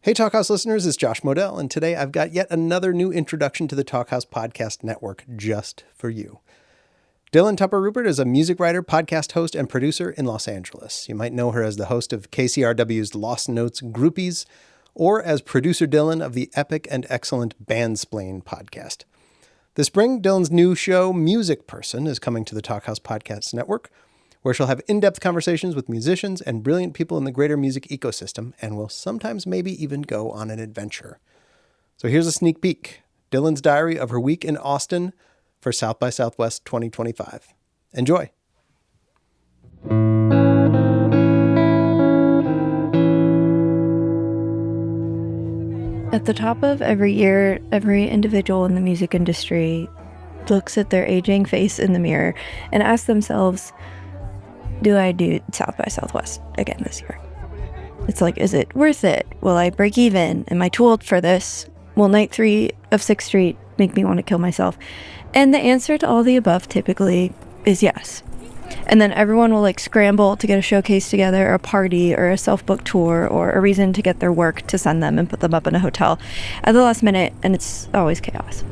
Hey Talkhouse listeners, it's Josh Modell, and today I've got yet another new introduction to the Talkhouse Podcast Network just for you. Dylan Tupper Rupert is a music writer, podcast host, and producer in Los Angeles. You might know her as the host of KCRW's Lost Notes Groupies, or as Producer Dylan of the epic and excellent Bandsplain podcast. This spring, Dylan's new show, Music Person, is coming to the Talkhouse Podcast Network, where she'll have in-depth conversations with musicians and brilliant people in the greater music ecosystem, and will sometimes maybe even go on an adventure. So here's a sneak peek, Dylan's diary of her week in Austin for South by Southwest 2025. Enjoy. At the top of every year, every individual in the music industry looks at their aging face in the mirror and asks themselves, do I do South by Southwest again this year? It's like, is it worth it? Will I break even? Am I too old for this? Will night 3 of 6th Street make me want to kill myself? And the answer to all the above typically is yes. And then everyone will scramble to get a showcase together, or a party, or a self-booked tour, or a reason to get their work to send them and put them up in a hotel at the last minute, and it's always chaos.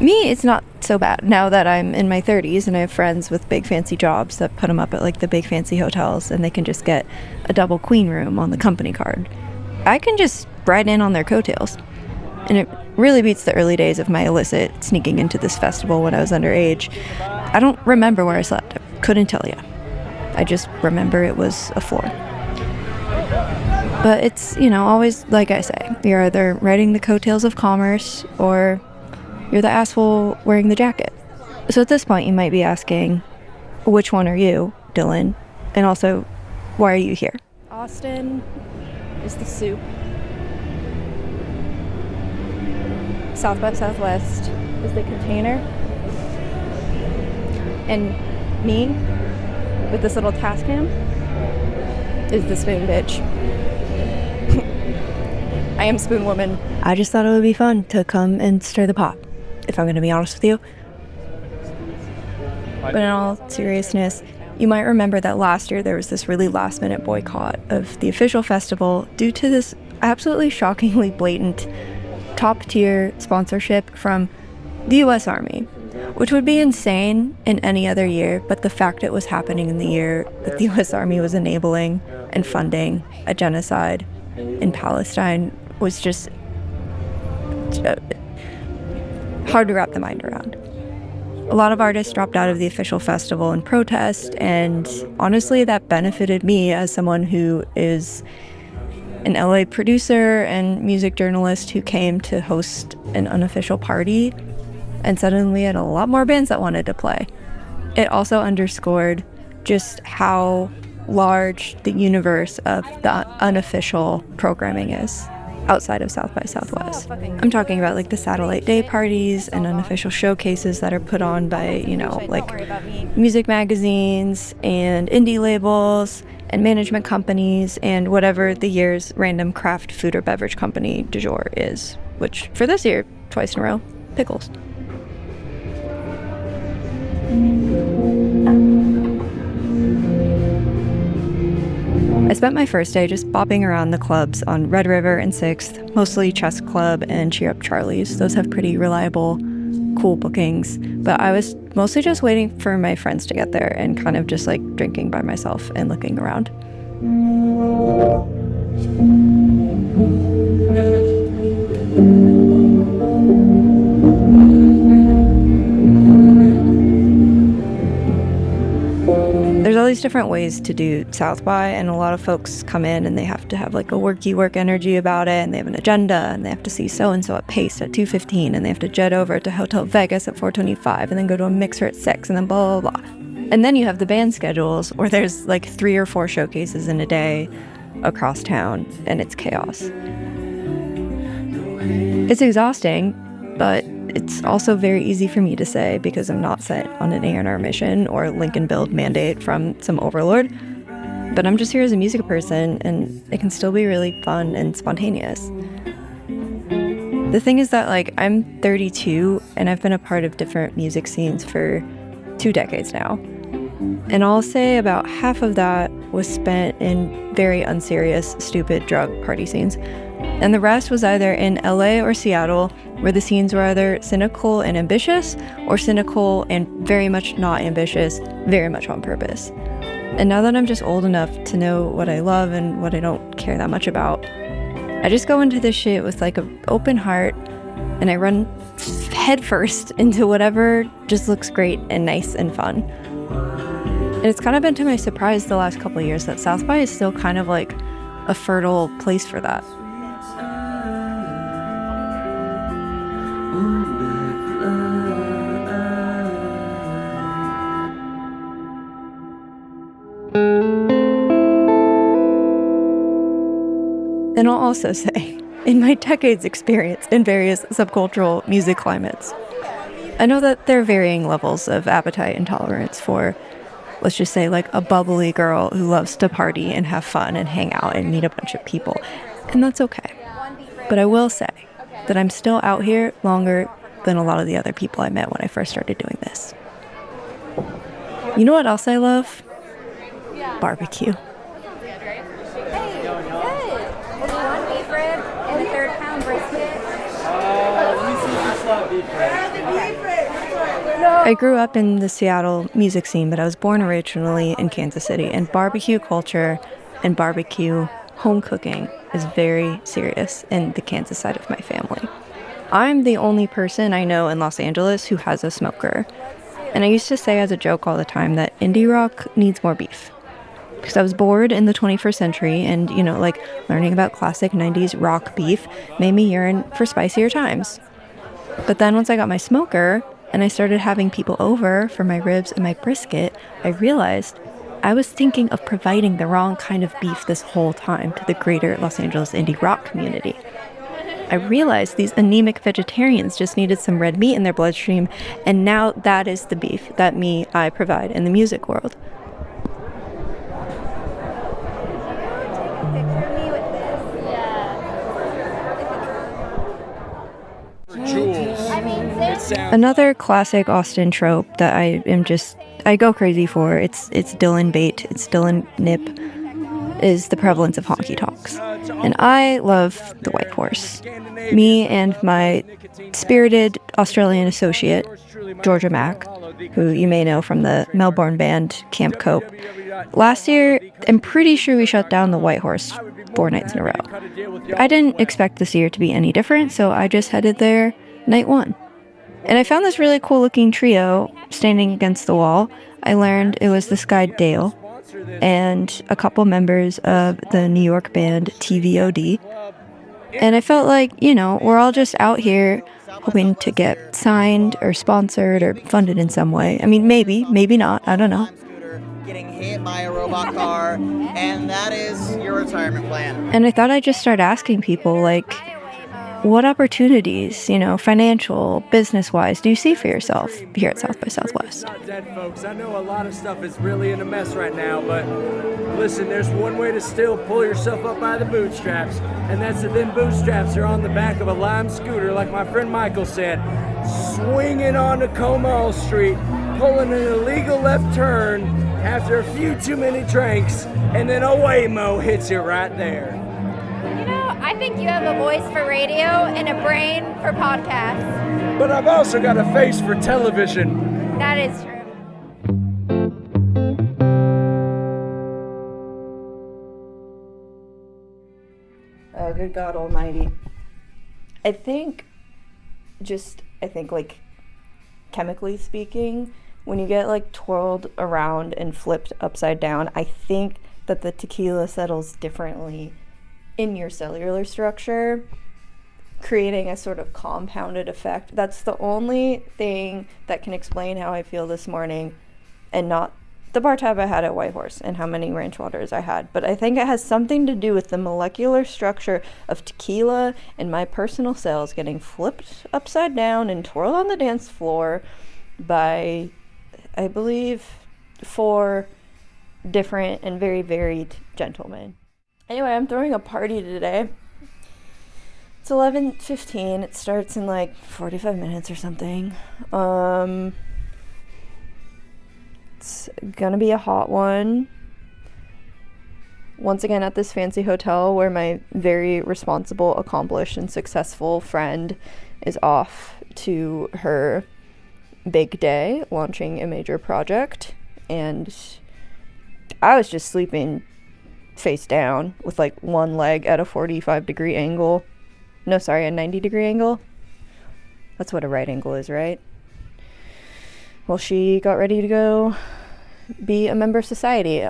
Me, it's not so bad now that I'm in my 30s and I have friends with big fancy jobs that put them up at the big fancy hotels, and they can just get a double queen room on the company card. I can just ride in on their coattails. And it really beats the early days of my illicit sneaking into this festival when I was underage. I don't remember where I slept. I couldn't tell you. I just remember it was a floor. But it's, always like I say, you're either riding the coattails of commerce or you're the asshole wearing the jacket. So at this point, you might be asking, which one are you, Dylan? And also, why are you here? Austin is the soup. South by Southwest is the container. And me, with this little task cam, is the spoon bitch. I am spoon woman. I just thought it would be fun to come and stir the pot, if I'm going to be honest with you. But in all seriousness, you might remember that last year there was this really last-minute boycott of the official festival due to this absolutely shockingly blatant top-tier sponsorship from the U.S. Army, which would be insane in any other year, but the fact it was happening in the year that the U.S. Army was enabling and funding a genocide in Palestine was just hard to wrap the mind around. A lot of artists dropped out of the official festival in protest, and honestly, that benefited me as someone who is an LA producer and music journalist who came to host an unofficial party, and suddenly we had a lot more bands that wanted to play. It also underscored just how large the universe of the unofficial programming is outside of South by Southwest. I'm talking about the satellite day parties and unofficial showcases that are put on by, music magazines and indie labels and management companies and whatever the year's random craft food or beverage company du jour is, which for this year, twice in a row, pickles. I spent my first day just bopping around the clubs on Red River and 6th, mostly Chess Club and Cheer Up Charlie's. Those have pretty reliable, cool bookings. But I was mostly just waiting for my friends to get there and kind of just drinking by myself and looking around. There's all these different ways to do South by, and a lot of folks come in and they have to have a work energy about it, and they have an agenda, and they have to see so-and-so at Pace at 2:15, and they have to jet over to Hotel Vegas at 4:25, and then go to a mixer at 6, and then blah, blah, blah. And then you have the band schedules where there's 3 or 4 showcases in a day across town, and it's chaos. It's exhausting, but it's also very easy for me to say because I'm not set on an A&R mission or Lincoln Build mandate from some overlord. But I'm just here as a music person, and it can still be really fun and spontaneous. The thing is that I'm 32 and I've been a part of different music scenes for 2 decades now. And I'll say about half of that was spent in very unserious, stupid drug party scenes. And the rest was either in LA or Seattle, where the scenes were either cynical and ambitious, or cynical and very much not ambitious, very much on purpose. And now that I'm just old enough to know what I love and what I don't care that much about, I just go into this shit with like an open heart, and I run headfirst into whatever just looks great and nice and fun. And it's kind of been to my surprise the last couple of years that South by is still kind of like a fertile place for that. And I'll also say, in my decades experience in various subcultural music climates, I know that there are varying levels of appetite and tolerance for, let's just say, like a bubbly girl who loves to party and have fun and hang out and meet a bunch of people. And that's okay. But I will say that I'm still out here longer than a lot of the other people I met when I first started doing this. You know what else I love? Barbecue. I grew up in the Seattle music scene, but I was born originally in Kansas City, and barbecue culture and barbecue home cooking is very serious in the Kansas side of my family. I'm the only person I know in Los Angeles who has a smoker, and I used to say as a joke all the time that indie rock needs more beef. Because I was bored in the 21st century, and, you know, like, learning about classic 90s rock beef made me yearn for spicier times. But then once I got my smoker, and I started having people over for my ribs and my brisket, I realized I was thinking of providing the wrong kind of beef this whole time to the greater Los Angeles indie rock community. I realized these anemic vegetarians just needed some red meat in their bloodstream, and now that is the beef that I provide in the music world. Another classic Austin trope that I go crazy for, it's Dylan bait, it's Dylan nip, is the prevalence of honky tonks. And I love the White Horse. Me and my spirited Australian associate, Georgia Mack, who you may know from the Melbourne band Camp Cope, last year, I'm pretty sure we shut down the White Horse 4 nights in a row. I didn't expect this year to be any different, so I just headed there night 1. And I found this really cool looking trio standing against the wall. I learned it was this guy Dale and a couple members of the New York band TVOD. And I felt like, you know, we're all just out here hoping to get signed or sponsored or funded in some way. I mean, maybe not, I don't know. Getting hit by a robot car, and that is your retirement plan. And I thought I'd just start asking people, like, what opportunities, you know, financial, business-wise, do you see for yourself here at South by Southwest? Not dead, folks. I know a lot of stuff is really in a mess right now, but listen, there's one way to still pull yourself up by the bootstraps, and that's that them bootstraps are on the back of a lime scooter, like my friend Michael said, swinging onto Comal Street, pulling an illegal left turn after a few too many drinks, and then a Waymo hits you right there. I think you have a voice for radio and a brain for podcasts. But I've also got a face for television. That is true. Oh, good God almighty. I think, like, chemically speaking, when you get, like, twirled around and flipped upside down, I think that the tequila settles differently in your cellular structure, creating a sort of compounded effect. That's the only thing that can explain how I feel this morning, and not the bar tab I had at White Horse and how many ranch waters I had. But I think it has something to do with the molecular structure of tequila and my personal cells getting flipped upside down and twirled on the dance floor by, I believe, 4 different and very varied gentlemen. Anyway, I'm throwing a party today. It's 11:15. It starts in like 45 minutes or something. It's gonna be a hot one. once again at this fancy hotel where my very responsible, accomplished, and successful friend is off to her big day launching a major project. And I was just sleeping face down with like one leg at a 45-degree angle. No, sorry, a 90-degree angle. That's what a right angle is, right? Well, she got ready to go be a member of society.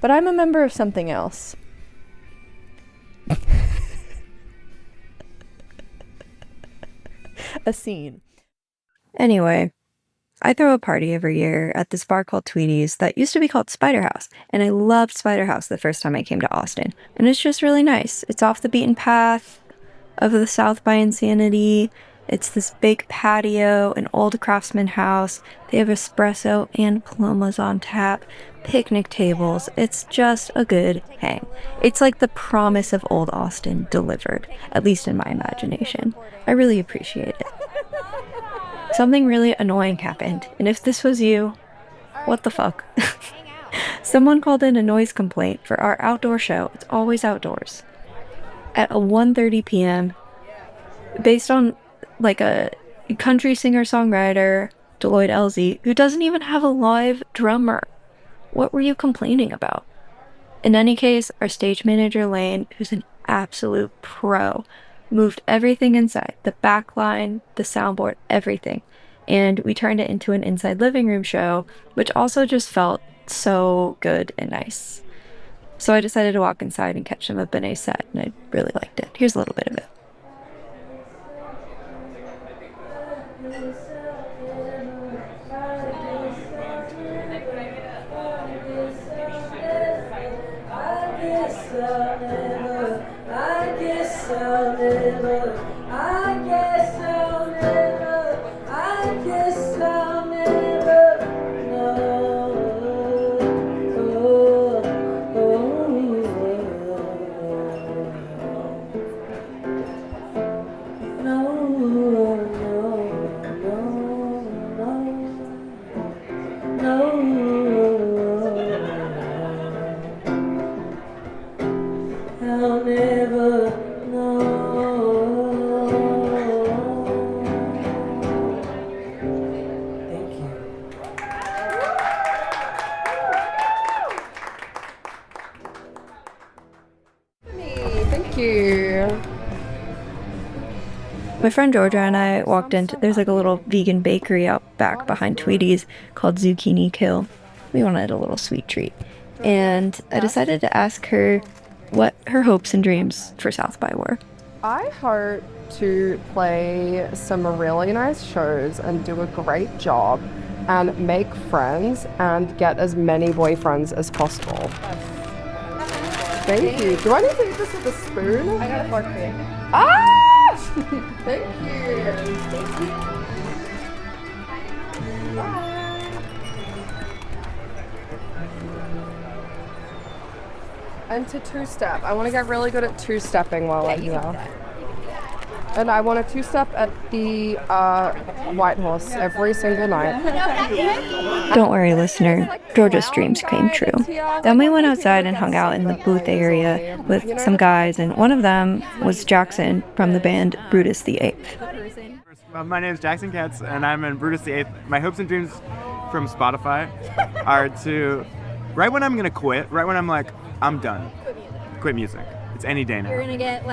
But I'm a member of something else. A scene. Anyway, I throw a party every year at this bar called Tweety's that used to be called Spider House. And I loved Spider House the first time I came to Austin. And it's just really nice. It's off the beaten path of the South by Insanity. It's this big patio, an old craftsman house. They have espresso and palomas on tap, picnic tables. It's just a good hang. It's like the promise of old Austin delivered, at least in my imagination. I really appreciate it. Something really annoying happened, and if this was you, what the fuck? Someone called in a noise complaint for our outdoor show. It's always outdoors. At 1:30 p.m., based on like a country singer-songwriter, Deloitte Elsie, who doesn't even have a live drummer. What were you complaining about? In any case, our stage manager, Lane, who's an absolute pro, moved everything inside, the back line, the soundboard, everything. And we turned it into an inside living room show, which also just felt so good and nice. So I decided to walk inside and catch some of Benet's set, and I really liked it. Here's a little bit of it. My friend Georgia and I walked into, there's like a little vegan bakery out back behind Tweety's called Zucchini Kill. We wanted a little sweet treat. And I decided to ask her what her hopes and dreams for South by were. I hope to play some really nice shows and do a great job and make friends and get as many boyfriends as possible. Thank you. Do I need to eat this with a spoon? I got a fork for you. Ah! Thank you. And to two-step. I want to get really good at two-stepping while I'm here. And I want to two-step at the White Horse every single night. Don't worry, listener. Georgia's dreams came true. Then we went outside and hung out in the booth area with some guys, and one of them was Jackson from the band Brutus the Eighth. My name is Jackson Katz, and I'm in Brutus the Eighth. My hopes and dreams from Spotify are to, right when I'm going to quit, right when I'm like, I'm done, quit music. It's any day now. You're gonna get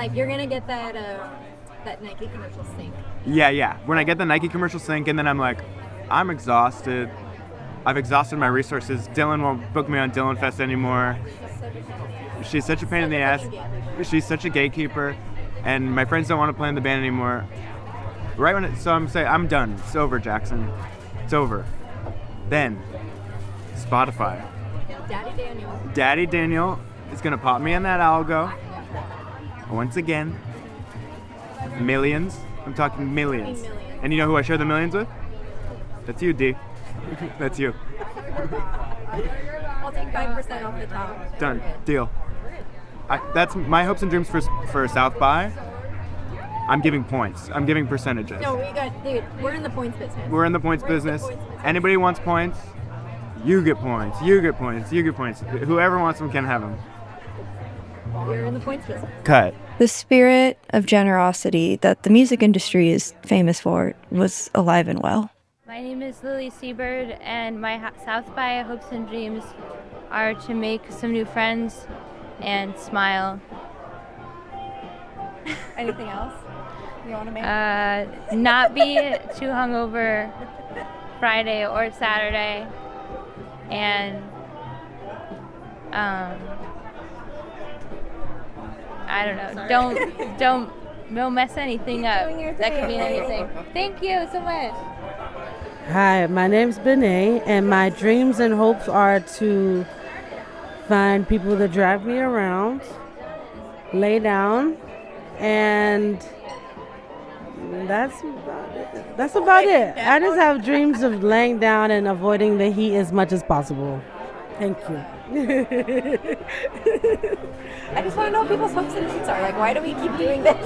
that Nike commercial sync. Yeah. When I get the Nike commercial sync, and then I'm like, I'm exhausted. I've exhausted my resources. Dylan won't book me on Dylan Fest anymore. She's such a pain in the ass. She's such a gatekeeper, and my friends don't want to play in the band anymore. Right when so I'm saying, I'm done. It's over, Jackson. It's over. Then, Spotify. Daddy Daniel is gonna pop me in that algo. Once again. Millions. I'm talking millions. And you know who I share the millions with? That's you, D. That's you. I'll take 5% off the top. Done. Deal. That's my hopes and dreams for South by. I'm giving points. I'm giving percentages. No, dude, we're in the points business. We're in the points business. Anybody who wants points, you get points. You get points. You get points. Whoever wants them can have them. You're in the points business. Cut. The spirit of generosity that the music industry is famous for was alive and well. My name is Lily Seabird, and my South by hopes and dreams are to make some new friends and smile. Anything else you want to make? Not be too hungover Friday or Saturday, and I don't know. Don't mess anything up. That could be anything. Thank you so much. Hi, my name's Benet, and my dreams and hopes are to find people to drive me around, lay down, and that's about it. I just have dreams of laying down and avoiding the heat as much as possible. Thank you. I just want to know what people's hopes and dreams are. Like, why do we keep doing this?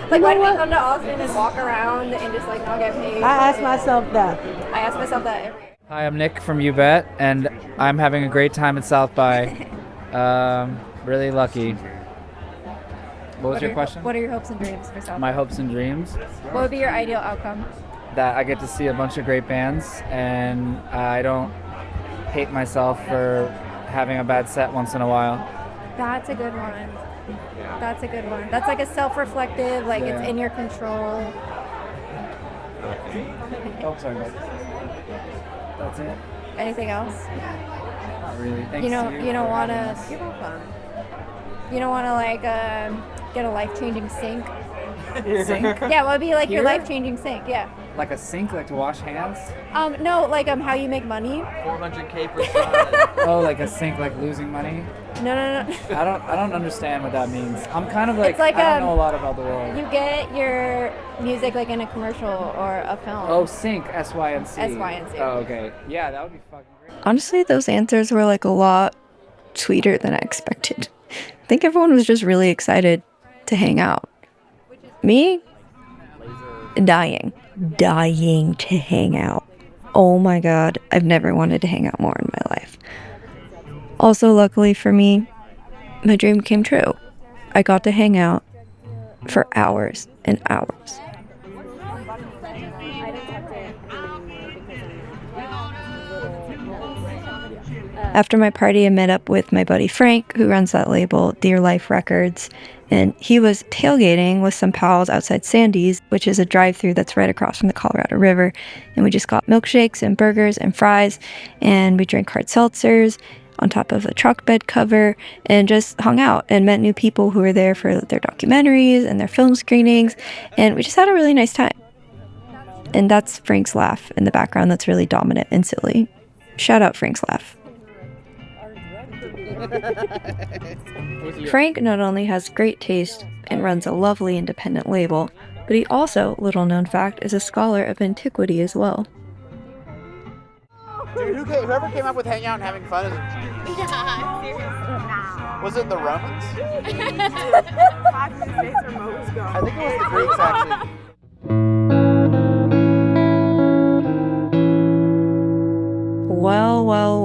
Like, why do we come to Austin and walk around and just, like, not get paid? I ask myself that. I ask myself that every year. Hi, I'm Nick from UBET, and I'm having a great time at South by. Really lucky. What was your question? What are your hopes and dreams for South? My hopes and dreams? What would be your ideal outcome? That I get to see a bunch of great bands, and I don't hate myself for having a bad set once in a while. That's a good one. That's a good one. That's like a self-reflective, like it's in your control. Oh, sorry. That's it? Anything else? Not really. Thanks. You don't want to. You're welcome. You don't want to like get a life-changing sink. Sink? Yeah, what would be like your Here? life-changing sink? Yeah. Like a sink, like to wash hands? No, like how you make money. 400K per shot. Oh, like a sink, like losing money? No. I don't understand what that means. I'm kind of like, It's like, I don't know a lot about the world. You get your music like in a commercial or a film. Oh, sync, S-Y-N-C. S-Y-N-C. Oh, okay. Yeah, that would be fucking great. Honestly, those answers were like a lot sweeter than I expected. I think everyone was just really excited to hang out. Me? Dying to hang out. Oh my god, I've never wanted to hang out more in my life. Also, luckily for me, my dream came true. I got to hang out for hours and hours. After my party, I met up with my buddy Frank, who runs that label, Dear Life Records, and he was tailgating with some pals outside Sandy's, which is a drive-thru that's right across from the Colorado River, and we just got milkshakes and burgers and fries, and we drank hard seltzers on top of a truck bed cover, and just hung out and met new people who were there for their documentaries and their film screenings, and we just had a really nice time. And that's Frank's laugh in the background that's really dominant and silly. Shout out Frank's laugh. Frank not only has great taste and runs a lovely independent label, but he also, little known fact, is a scholar of antiquity as well. Dude, whoever came up with hanging out and having fun is a genius. Yeah, seriously. Was it the Romans? I think it was the Greeks, actually.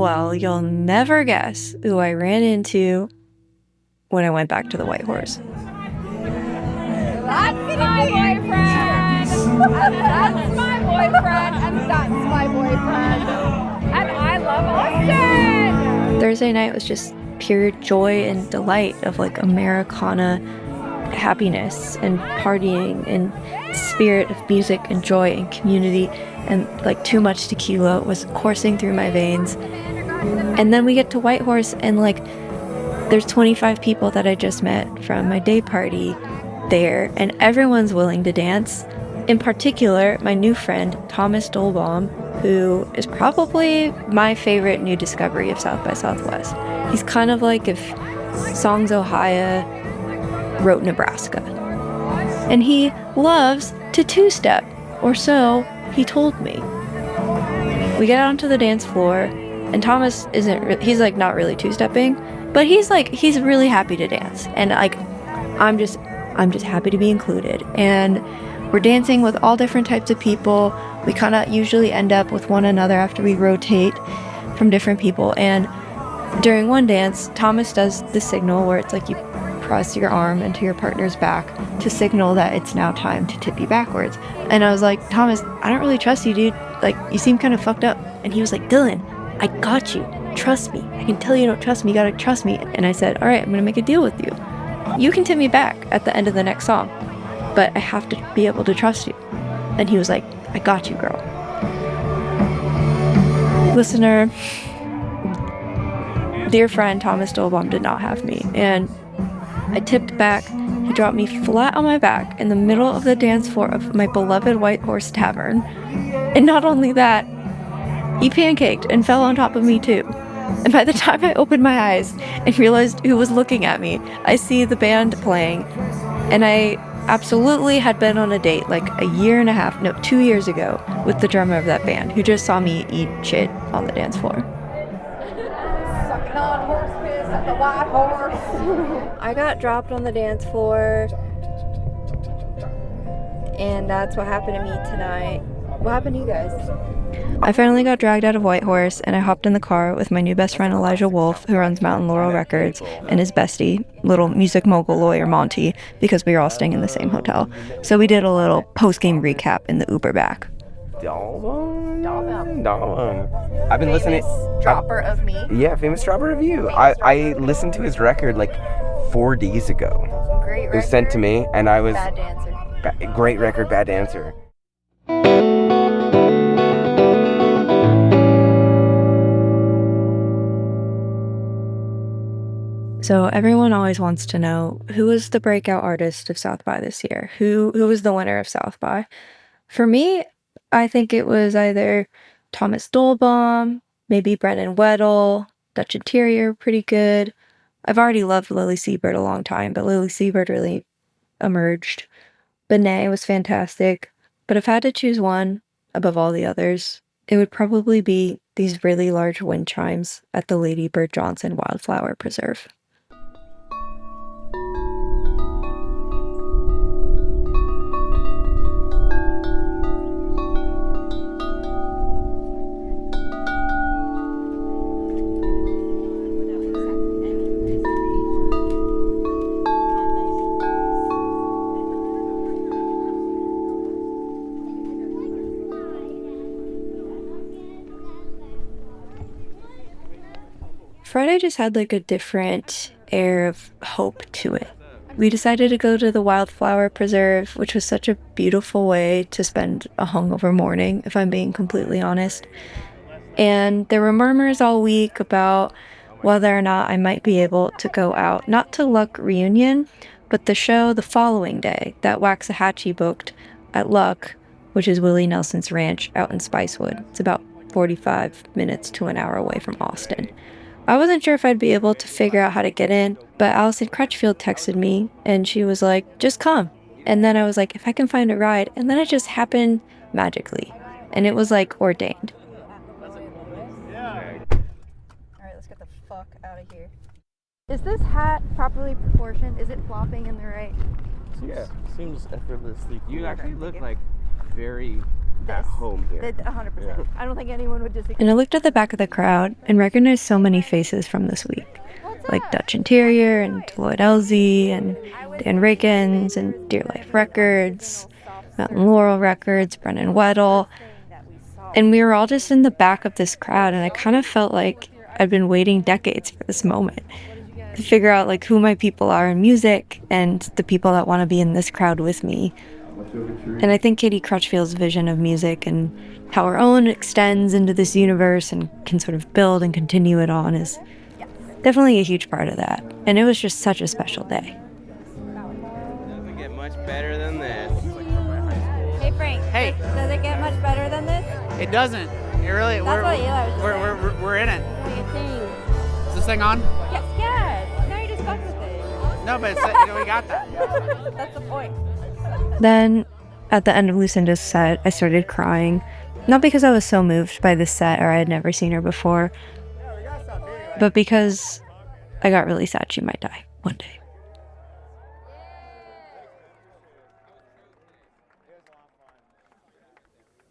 Well, you'll never guess who I ran into when I went back to the White Horse. That's my boyfriend! And that's my boyfriend! And that's my boyfriend! And I love Austin! Thursday night was just pure joy and delight of like Americana happiness and partying and spirit of music and joy and community, and like too much tequila was coursing through my veins. And then we get to Whitehorse, and like there's 25 people that I just met from my day party there, and everyone's willing to dance. In particular, my new friend Thomas Dolbaum, who is probably my favorite new discovery of South by Southwest. He's kind of like if Songs Ohio wrote Nebraska. And he loves to two-step, or so he told me. We get onto the dance floor, and Thomas he's like not really two-stepping, but he's really happy to dance. And like, I'm just happy to be included. And we're dancing with all different types of people. We kind of usually end up with one another after we rotate from different people. And during one dance, Thomas does the signal where it's like you press your arm into your partner's back to signal that it's now time to tip you backwards. And I was like, Thomas, I don't really trust you, dude. Like, you seem kind of fucked up. And he was like, Dylan, I got you. Trust me. I can tell you don't trust me. You gotta trust me. And I said, all right, I'm gonna make a deal with you. You can tip me back at the end of the next song, but I have to be able to trust you. And he was like, I got you, girl. Listener, dear friend Thomas Dolbaum did not have me, and I tipped back. He dropped me flat on my back in the middle of the dance floor of my beloved White Horse Tavern. And not only that, he pancaked and fell on top of me too. And by the time I opened my eyes and realized who was looking at me, I see the band playing, and I absolutely had been on a date like 2 years ago with the drummer of that band, who just saw me eat shit on the dance floor. Sucking on horse piss at the White Horse. I got dropped on the dance floor, and that's what happened to me tonight. What happened to you guys? I finally got dragged out of White Horse, and I hopped in the car with my new best friend Elijah Wolf, who runs Mountain Laurel Records, and his bestie, little music mogul lawyer Monty, because we were all staying in the same hotel. So we did a little post-game recap in the Uber back. I've been listening. Dropper of me. Yeah, famous dropper of you. I listened to his record like 4 days ago. Great record. It was sent to me, and I was Bad dancer. Great record, bad dancer. So everyone always wants to know, who was the breakout artist of South by this year? Who was the winner of South by? For me, I think it was either Thomas Dolbaum, maybe Brennan Weddle, Dutch Interior, pretty good. I've already loved Lily Seabird a long time, but Lily Seabird really emerged. Benet was fantastic, but if I had to choose one above all the others, it would probably be these really large wind chimes at the Lady Bird Johnson Wildflower Preserve. Friday just had like a different air of hope to it. We decided to go to the Wildflower Preserve, which was such a beautiful way to spend a hungover morning, if I'm being completely honest. And there were murmurs all week about whether or not I might be able to go out, not to Luck Reunion, but the show the following day that Waxahachie booked at Luck, which is Willie Nelson's ranch out in Spicewood. It's about 45 minutes to an hour away from Austin. I wasn't sure if I'd be able to figure out how to get in, but Allison Crutchfield texted me, and she was like, just come. And then I was like, if I can find a ride. And then it just happened magically. And it was like ordained. Alright, let's get the fuck out of here. Is this hat properly proportioned? Is it flopping in the right? Yeah, seems effortlessly. You actually look like very at home here. 100%. Yeah. I don't think anyone would disagree. And I looked at the back of the crowd and recognized so many faces from this week. Like Dutch Interior and Lloyd Elzey and Dan Rickens and Dear Life Records, Mountain Laurel Records, Brennan Weddle. And we were all just in the back of this crowd, and I kind of felt like I'd been waiting decades for this moment. To figure out like who my people are in music and the people that want to be in this crowd with me. And I think Katie Crutchfield's vision of music and how her own extends into this universe and can sort of build and continue it on is definitely a huge part of that. And it was just such a special day. Doesn't get much better than this. Hey Frank. Hey. Does it get much better than this? It doesn't. It really. That's what Eli was We're in it. What do you think? Is this thing on? Yes, yeah. Now you just fucked with it. No, but we got that. That's the point. Then, at the end of Lucinda's set, I started crying. Not because I was so moved by this set or I had never seen her before, but because I got really sad she might die one day.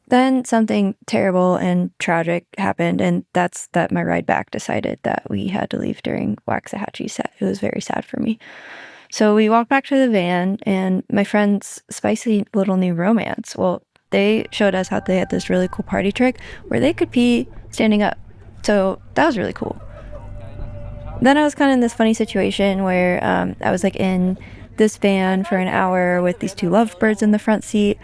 Then something terrible and tragic happened, and that's that my ride back decided that we had to leave during Waxahachie's set. It was very sad for me. So we walked back to the van, and my friend's spicy little new romance, well, they showed us how they had this really cool party trick where they could pee standing up. So that was really cool. Then I was kind of in this funny situation where I was like in this van for an hour with these two lovebirds in the front seat.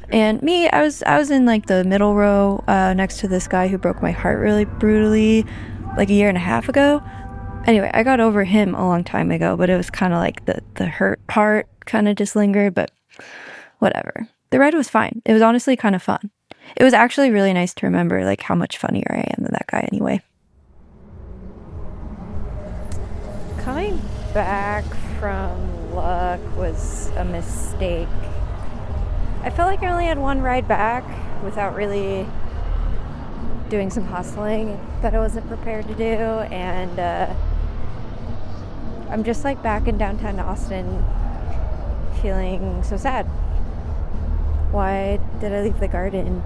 And me, I was in like the middle row next to this guy who broke my heart really brutally like a year and a half ago. Anyway, I got over him a long time ago, but it was kind of like the hurt part kind of just lingered, but whatever. The ride was fine. It was honestly kind of fun. It was actually really nice to remember like how much funnier I am than that guy anyway. Coming back from Luck was a mistake. I felt like I only had one ride back without really doing some hustling that I wasn't prepared to do, and I'm just like back in downtown Austin feeling so sad. Why did I leave the garden?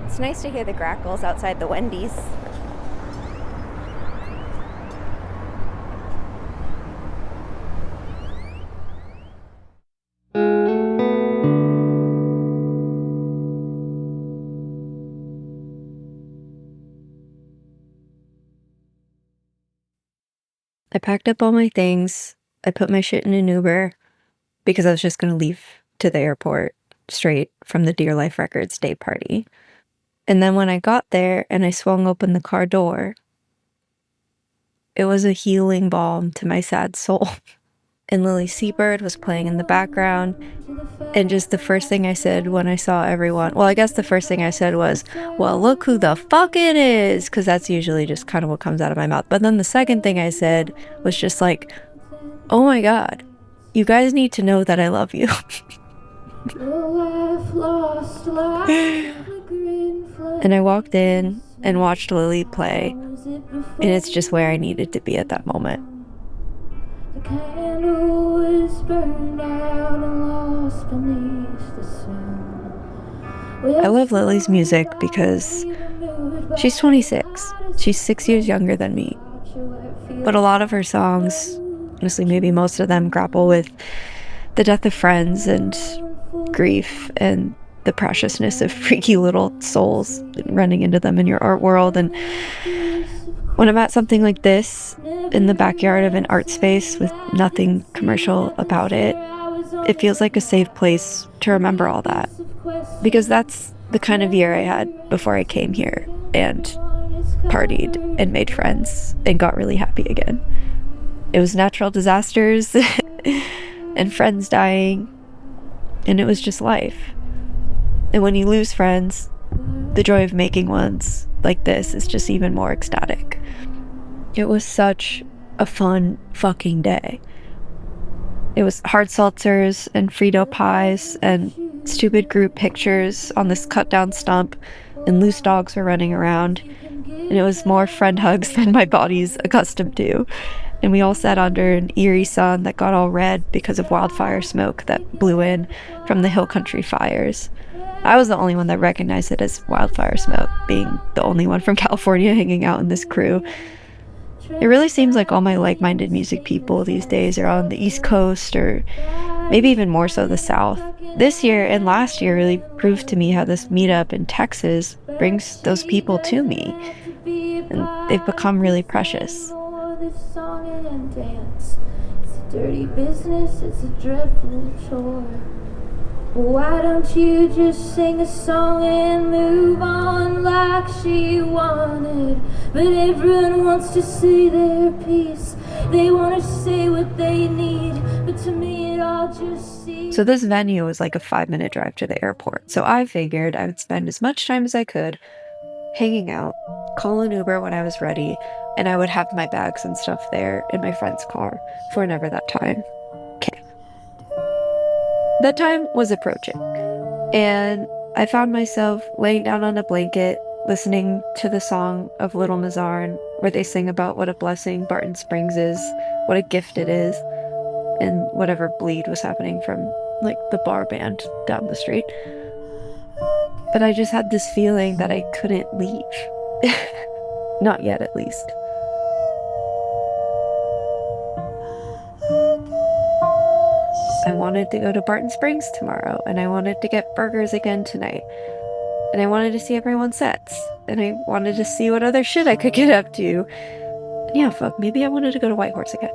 It's nice to hear the grackles outside the Wendy's. I packed up all my things. I put my shit in an Uber because I was just going to leave to the airport straight from the Dear Life Records day party. And then when I got there and I swung open the car door, it was a healing balm to my sad soul. And Lily Seabird was playing in the background. And just the first thing I said when I saw everyone, well, I guess the first thing I said was, well, look who the fuck it is, because that's usually just kind of what comes out of my mouth. But then the second thing I said was just like, oh my God, you guys need to know that I love you. And I walked in and watched Lily play, and it's just where I needed to be at that moment. The candle was burned out and lost beneath the sun. I love Lily's music because she's 26. She's 6 years younger than me. But a lot of her songs, honestly, maybe most of them, grapple with the death of friends and grief and the preciousness of freaky little souls running into them in your art world. And when I'm at something like this, in the backyard of an art space with nothing commercial about it, it feels like a safe place to remember all that. Because that's the kind of year I had before I came here and partied and made friends and got really happy again. It was natural disasters and friends dying, and it was just life. And when you lose friends, the joy of making ones like this is just even more ecstatic. It was such a fun fucking day. It was hard seltzers and Frito pies and stupid group pictures on this cut down stump, and loose dogs were running around. And it was more friend hugs than my body's accustomed to. And we all sat under an eerie sun that got all red because of wildfire smoke that blew in from the hill country fires. I was the only one that recognized it as wildfire smoke, being the only one from California hanging out in this crew. It really seems like all my like-minded music people these days are on the East Coast, or maybe even more so the South. This year and last year really proved to me how this meetup in Texas brings those people to me, and they've become really precious. It's a dirty business, it's a dreadful chore. Why don't you just sing a song and move on like she wanted? But everyone wants to say their piece. They want to say what they need, but to me it all just seems... So this venue was like a 5-minute drive to the airport. So I figured I would spend as much time as I could hanging out, call an Uber when I was ready, and I would have my bags and stuff there in my friend's car for whenever that time came. That time was approaching, and I found myself laying down on a blanket, listening to the song of Little Mazarn, where they sing about what a blessing Barton Springs is, what a gift it is, and whatever bleed was happening from, like, the bar band down the street. But I just had this feeling that I couldn't leave. Not yet, at least. I wanted to go to Barton Springs tomorrow, and I wanted to get burgers again tonight. And I wanted to see everyone's sets, and I wanted to see what other shit I could get up to. And yeah, fuck, maybe I wanted to go to Whitehorse again.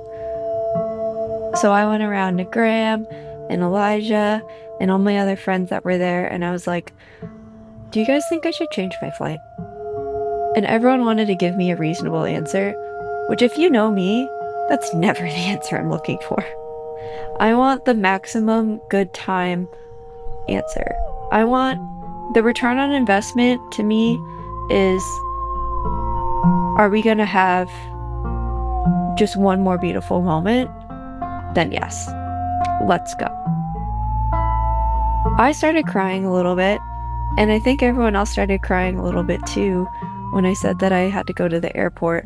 So I went around to Graham and Elijah and all my other friends that were there, and I was like, do you guys think I should change my flight? And everyone wanted to give me a reasonable answer, which, if you know me, that's never the answer I'm looking for. I want the maximum good time answer. I want the return on investment to me is, are we going to have just one more beautiful moment? Then yes, let's go. I started crying a little bit, and I think everyone else started crying a little bit too when I said that I had to go to the airport.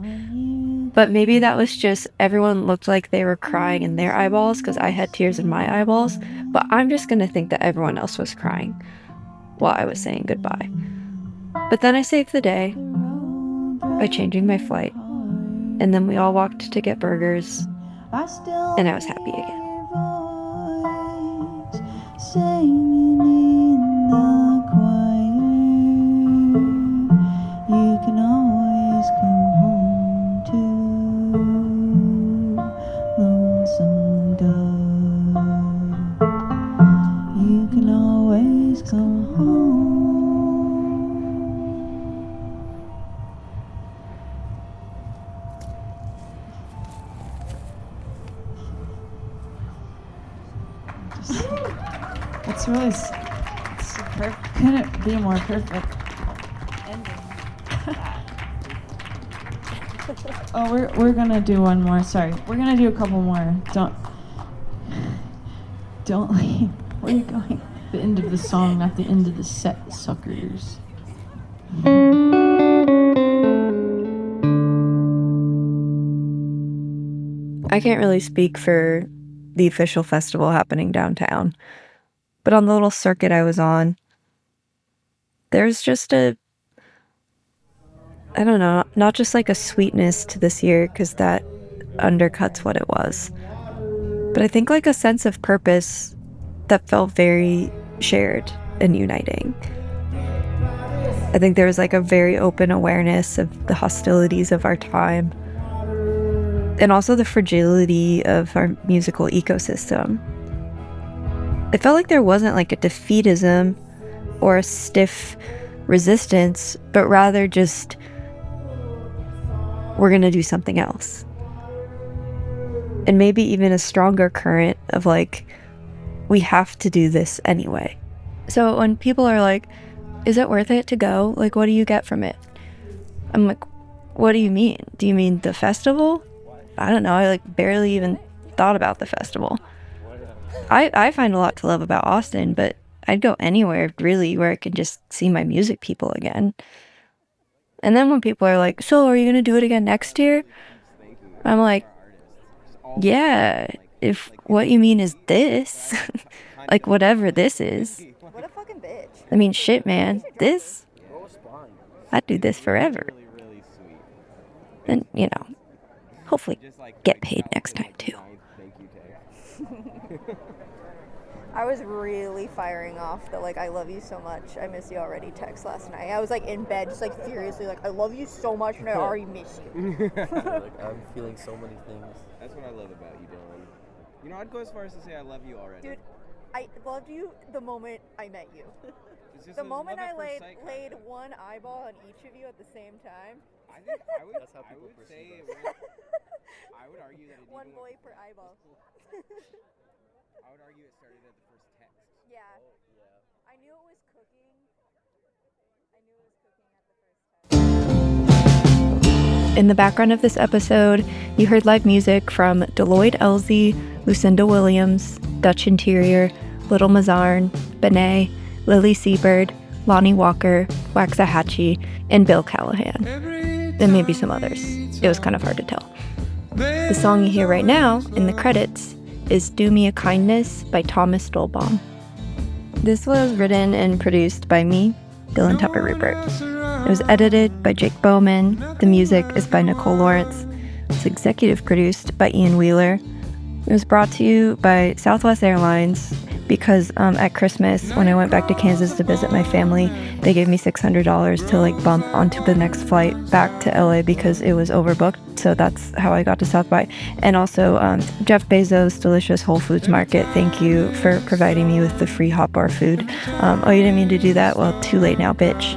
But maybe that was just everyone looked like they were crying in their eyeballs because I had tears in my eyeballs. But I'm just going to think that everyone else was crying while I was saying goodbye. But then I saved the day by changing my flight. And then we all walked to get burgers. And I was happy again. Singing in the choir, you can always come home to Lonesome Dove. You can always come home. It's really, couldn't be more perfect ending. Oh, we're gonna do one more. Sorry, we're gonna do a couple more. Don't leave. Where are you going? The end of the song, not the end of the set, suckers. I can't really speak for the official festival happening downtown, but on the little circuit I was on, there's just I don't know, not just like a sweetness to this year, because that undercuts what it was, but I think like a sense of purpose that felt very shared and uniting. I think there was like a very open awareness of the hostilities of our time, and also the fragility of our musical ecosystem. It felt like there wasn't like a defeatism or a stiff resistance, but rather just, we're gonna do something else. And maybe even a stronger current of like, we have to do this anyway. So when people are like, is it worth it to go? Like, what do you get from it? I'm like, what do you mean? Do you mean the festival? I don't know, I like barely even thought about the festival. I find a lot to love about Austin, but I'd go anywhere really where I could just see my music people again. And then when people are like, so are you gonna do it again next year? I'm like, yeah, if what you mean is this, like whatever this is. What a fucking bitch. I mean, shit, man, this, I'd do this forever. And, you know, hopefully get paid next time too. I was really firing off the like, I love you so much, I miss you already text last night. I was like in bed just like furiously like, I love you so much and I already miss you. Like, I'm feeling so many things. That's what I love about you, Dylan. You know, I'd go as far as to say I love you already. Dude, I loved you the moment I met you. The moment I laid one eyeball on each of you at the same time. I think I would, That's how people say perceive it would, I would argue that it one boy per eyeball. I would argue it started at the first text. Yeah. Oh, yeah. I knew it was cooking. At the first. In the background of this episode, you heard live music from Deloitte Elsie, Lucinda Williams, Dutch Interior, Little Mazarn, Benet, Lily Seabird, Lonnie Walker, Waxahachie, and Bill Callahan. And maybe some others. It was kind of hard to tell. The song you hear right now, in the credits, is Do Me a Kindness by Thomas Dolbaum. This was written and produced by me, Dylan Tupper Rupert. It was edited by Jake Bowman. The music is by Nicole Lawrence. It's executive produced by Ian Wheeler. It was brought to you by Southwest Airlines because at Christmas, when I went back to Kansas to visit my family, they gave me $600 to like bump onto the next flight back to LA because it was overbooked. So that's how I got to South by. And also Jeff Bezos' delicious Whole Foods Market. Thank you for providing me with the free hot bar food. Oh, you didn't mean to do that? Well, too late now, bitch.